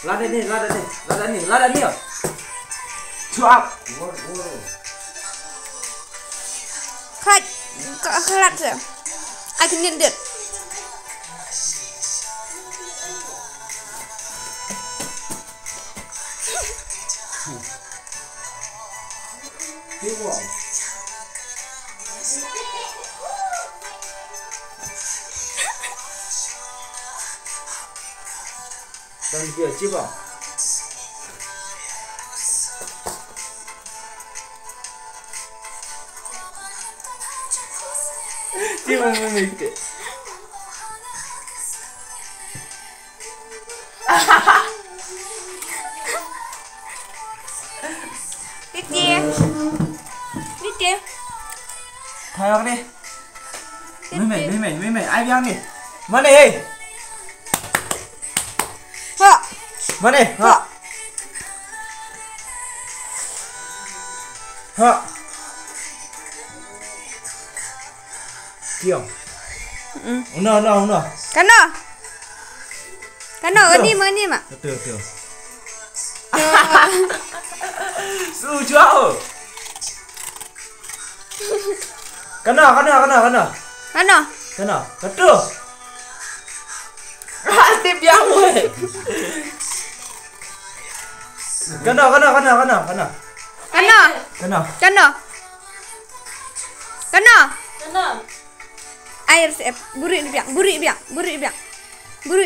Ladan ni. Cuap. Kerat saya. Ai kenyit dit. Tang dia cipa. Cipa memikir. Đi Thôi ông đi. Mấy ai biang đi. Mana đi. Hả? Mana đi. Hả? Hả? Kiong. No. Kano ini mak. Betul. Sujo. Kena. Betul. Tip yang weh. Kena. Air siap. Buri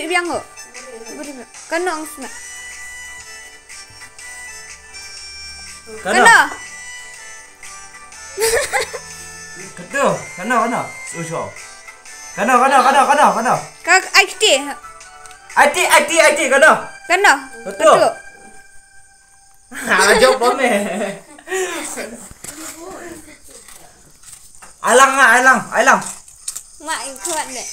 biang ho. Kano ang sna. Kano. Betul. Kena. Sujo. Kena. Kak IT. IT kena. Kano. Betul. Jawab bome. Ailang. Mak kuat deh.